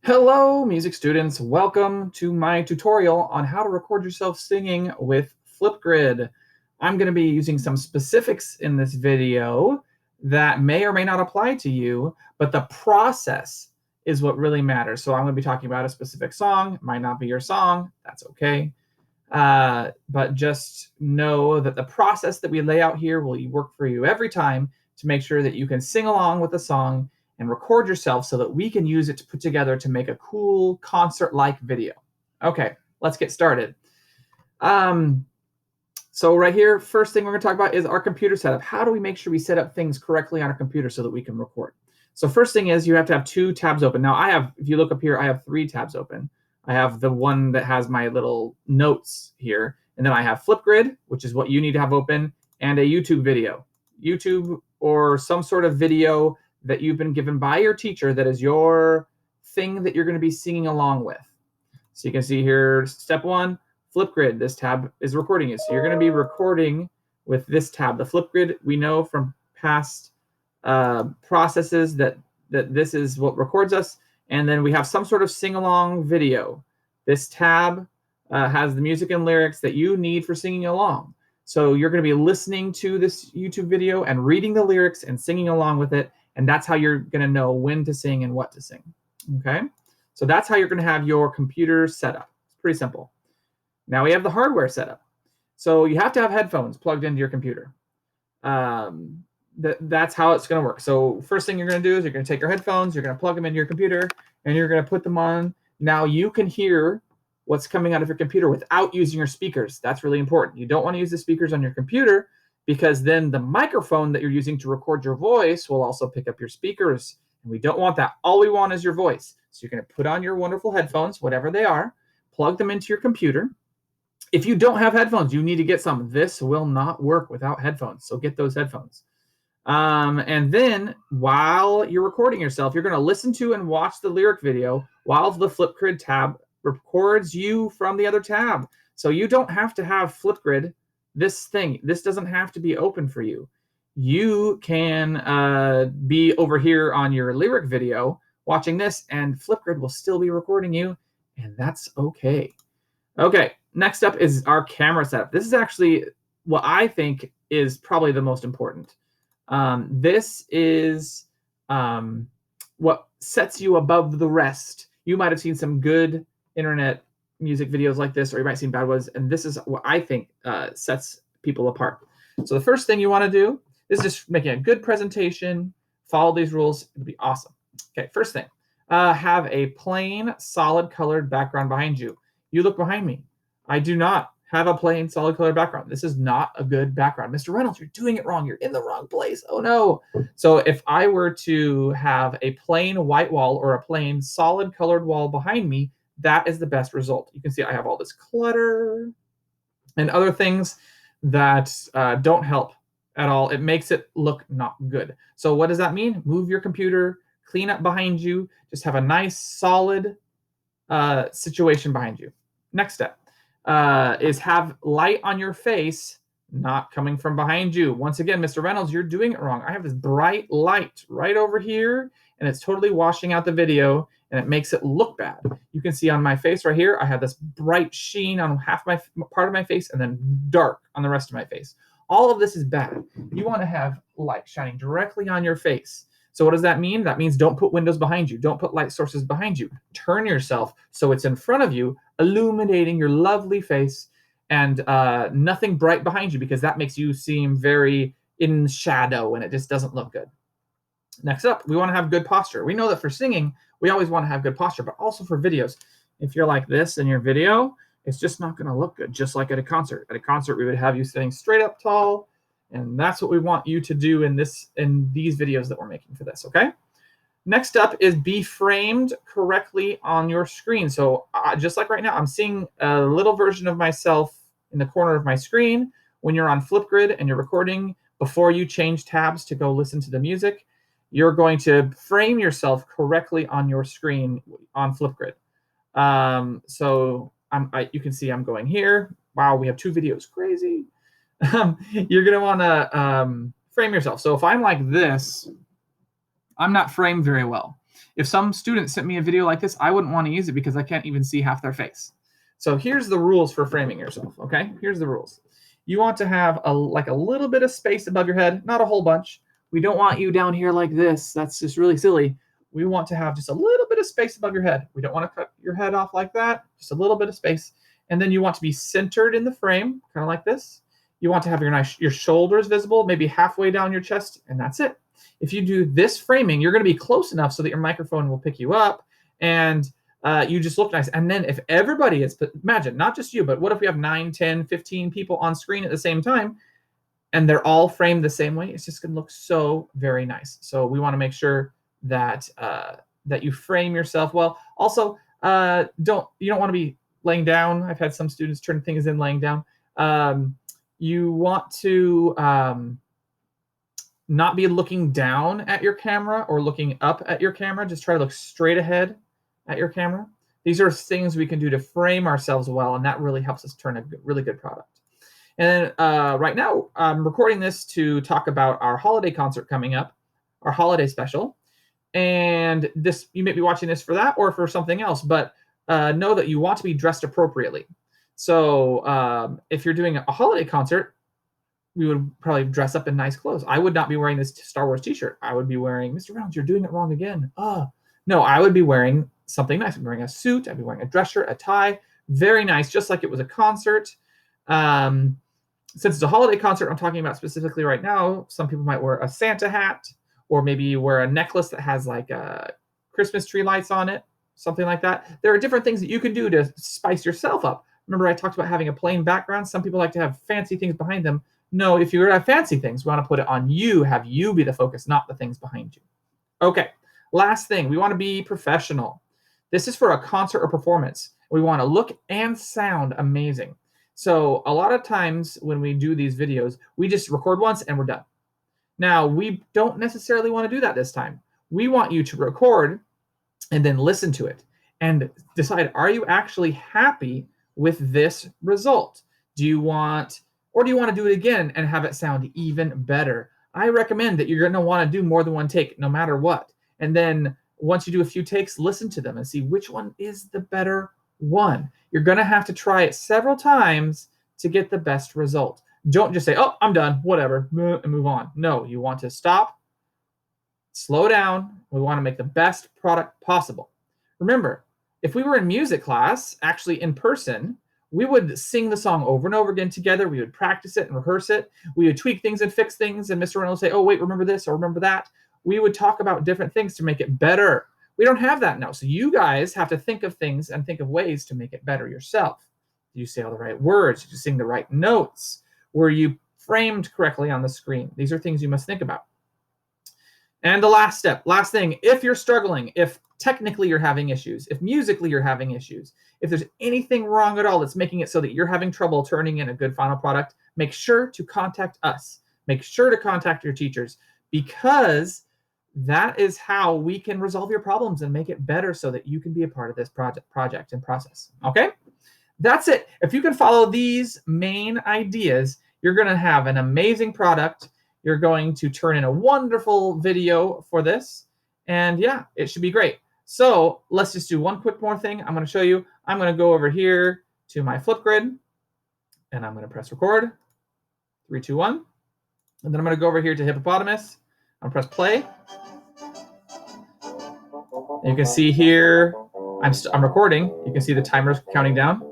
Hello, music students. Welcome to my tutorial on how to record yourself singing with Flipgrid. I'm going to be using some specifics in this video that may or may not apply to you, but the process is what really matters. So I'm going to be talking about a specific song. It might not be your song. That's okay. But just know that the process that we lay out here will work for you every time to make sure that you can sing along with the song and record yourself so that we can use it to put together to make a cool concert-like video. Okay, let's get started. So right here, first thing we're going to talk about is our computer setup. How do we make sure we set up things correctly on our computer so that we can record? So first thing is you have to have two tabs open. Now if you look up here, I have three tabs open. I have the one that has my little notes here, and then I have Flipgrid, which is what you need to have open, and a YouTube video. YouTube or some sort of video that you've been given by your teacher that is your thing that you're going to be singing along with. So you can see here, step one, Flipgrid. This tab is recording you. So you're going to be recording with this tab. The Flipgrid, we know from past processes that this is what records us. And then we have some sort of sing-along video. This tab has the music and lyrics that you need for singing along. So you're going to be listening to this YouTube video and reading the lyrics and singing along with it. And that's how you're going to know when to sing and what to sing. Okay? So that's how you're going to have your computer set up. It's pretty simple. Now we have the hardware setup. So you have to have headphones plugged into your computer. That's how it's going to work. So first thing you're going to do is you're going to take your headphones, you're going to plug them into your computer, and you're going to put them on. Now you can hear what's coming out of your computer without using your speakers. That's really important. You don't want to use the speakers on your computer because then the microphone that you're using to record your voice will also pick up your speakers. And we don't want that. All we want is your voice. So you're going to put on your wonderful headphones, whatever they are, plug them into your computer. If you don't have headphones, you need to get some. This will not work without headphones. So get those headphones. And then while you're recording yourself, you're going to listen to and watch the lyric video while the Flipgrid tab records you from the other tab. So you don't have to have Flipgrid, this doesn't have to be open for you. You can be over here on your lyric video watching this, and Flipgrid will still be recording you, and that's okay. Okay, next up is our camera setup. This is actually what I think is probably the most important. This is what sets you above the rest. You might have seen some good internet music videos like this, or you might have seen bad ones, and this is what I think sets people apart. So the first thing you want to do is just making a good presentation, follow these rules, it'll be awesome. Okay, first thing, have a plain, solid colored background behind you. You look behind me. I do not have a plain, solid colored background. This is not a good background. Mr. Reynolds, you're doing it wrong. You're in the wrong place. Oh no. So if I were to have a plain white wall or a plain solid colored wall behind me, that is the best result. You can see I have all this clutter and other things that don't help at all. It makes it look not good. So what does that mean? Move your computer, clean up behind you, just have a nice solid situation behind you. Next step is have light on your face, not coming from behind you. Once again, Mr. Reynolds, you're doing it wrong. I have this bright light right over here, and it's totally washing out the video, and it makes it look bad. You can see on my face right here, I have this bright sheen on half my part of my face and then dark on the rest of my face. All of this is bad. You want to have light shining directly on your face. So what does that mean? That means don't put windows behind you. Don't put light sources behind you. Turn yourself so it's in front of you, illuminating your lovely face, and nothing bright behind you, because that makes you seem very in shadow and it just doesn't look good. Next up, we want to have good posture. We know that for singing, we always want to have good posture, but also for videos. If you're like this in your video, it's just not going to look good, just like at a concert. At a concert, we would have you sitting straight up tall, and that's what we want you to do in these videos that we're making for this, okay? Next up is be framed correctly on your screen. So just like right now, I'm seeing a little version of myself in the corner of my screen. When you're on Flipgrid and you're recording, before you change tabs to go listen to the music, you're going to frame yourself correctly on your screen on Flipgrid. So you can see I'm going here. Wow, we have two videos, crazy. You're gonna wanna frame yourself. So if I'm like this, I'm not framed very well. If some student sent me a video like this, I wouldn't want to use it because I can't even see half their face. So here's the rules for framing yourself, okay? Here's the rules. You want to have a little bit of space above your head, not a whole bunch. We don't want you down here like this. That's just really silly. We want to have just a little bit of space above your head. We don't want to cut your head off like that, just a little bit of space. And then you want to be centered in the frame, kind of like this. You want to have your shoulders visible, maybe halfway down your chest, and that's it. If you do this framing, you're going to be close enough so that your microphone will pick you up, and you just look nice. And then if everybody is, imagine, not just you, but what if we have 9, 10, 15 people on screen at the same time, and they're all framed the same way? It's just going to look so very nice. So we want to make sure that that you frame yourself well. Also, you don't want to be laying down. I've had some students turn things in laying down. You want to not be looking down at your camera or looking up at your camera. Just try to look straight ahead at your camera. These are things we can do to frame ourselves well, and that really helps us turn a really good product. And right now, I'm recording this to talk about our holiday concert coming up, our holiday special. And this, you may be watching this for that or for something else, but know that you want to be dressed appropriately. So if you're doing a holiday concert, we would probably dress up in nice clothes. I would not be wearing this Star Wars t-shirt. I would be wearing, Mr. Reynolds, you're doing it wrong again. No, I would be wearing something nice. I'd be wearing a suit. I'd be wearing a dress shirt, a tie. Very nice, just like it was a concert. Since it's a holiday concert I'm talking about specifically right now, some people might wear a Santa hat, or maybe you wear a necklace that has like Christmas tree lights on it, something like that. There are different things that you can do to spice yourself up. Remember I talked about having a plain background? Some people like to have fancy things behind them. No, if you're going to have fancy things, we want to put it on you, have you be the focus, not the things behind you. Okay, last thing, we want to be professional. This is for a concert or performance. We want to look and sound amazing. So a lot of times when we do these videos, we just record once and we're done. Now, we don't necessarily want to do that this time. We want you to record and then listen to it and decide, are you actually happy with this result? Do you want to do it again and have it sound even better? I recommend that you're going to want to do more than one take, no matter what. And then once you do a few takes, listen to them and see which one is the better one. You're going to have to try it several times to get the best result. Don't just say, oh, I'm done, whatever, and move on. No, you want to stop, slow down. We want to make the best product possible. Remember, if we were in music class, actually in person, we would sing the song over and over again together. We would practice it and rehearse it. We would tweak things and fix things. And Mr. Reynolds would say, oh, wait, remember this or remember that. We would talk about different things to make it better. We don't have that now. So you guys have to think of things and think of ways to make it better yourself. Do you say all the right words? Did you sing the right notes? Were you framed correctly on the screen? These are things you must think about. And the last step, last thing, if you're struggling, if technically you're having issues, if musically you're having issues, if there's anything wrong at all that's making it so that you're having trouble turning in a good final product, make sure to contact us. Make sure to contact your teachers, because that is how we can resolve your problems and make it better so that you can be a part of this project and process. Okay? That's it. If you can follow these main ideas, you're going to have an amazing product. You're going to turn in a wonderful video for this. And yeah, it should be great. So let's just do one quick more thing. I'm going to show you. I'm going to go over here to my Flipgrid, and I'm going to press record. 3, 2, 1. And then I'm going to go over here to hippopotamus. I'm going to press play. And you can see here, I'm recording. You can see the timer's counting down.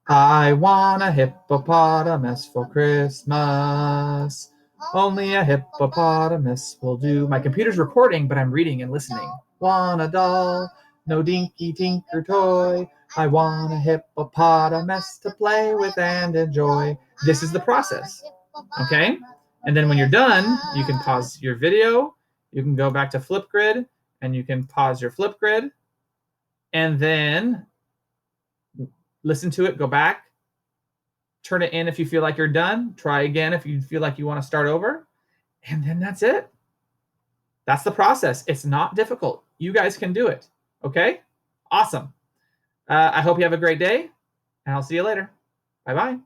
I want a hippopotamus for Christmas. Only a hippopotamus will do. My computer's recording, but I'm reading and listening. Want a doll, no dinky tinker toy. I want a hippopotamus to play with and enjoy. This is the process, okay? And then when you're done, you can pause your video. You can go back to Flipgrid, and you can pause your Flipgrid, and then listen to it, go back, turn it in if you feel like you're done, try again if you feel like you want to start over, and then that's it. That's the process. It's not difficult. You guys can do it, okay? Awesome. I hope you have a great day, and I'll see you later. Bye-bye.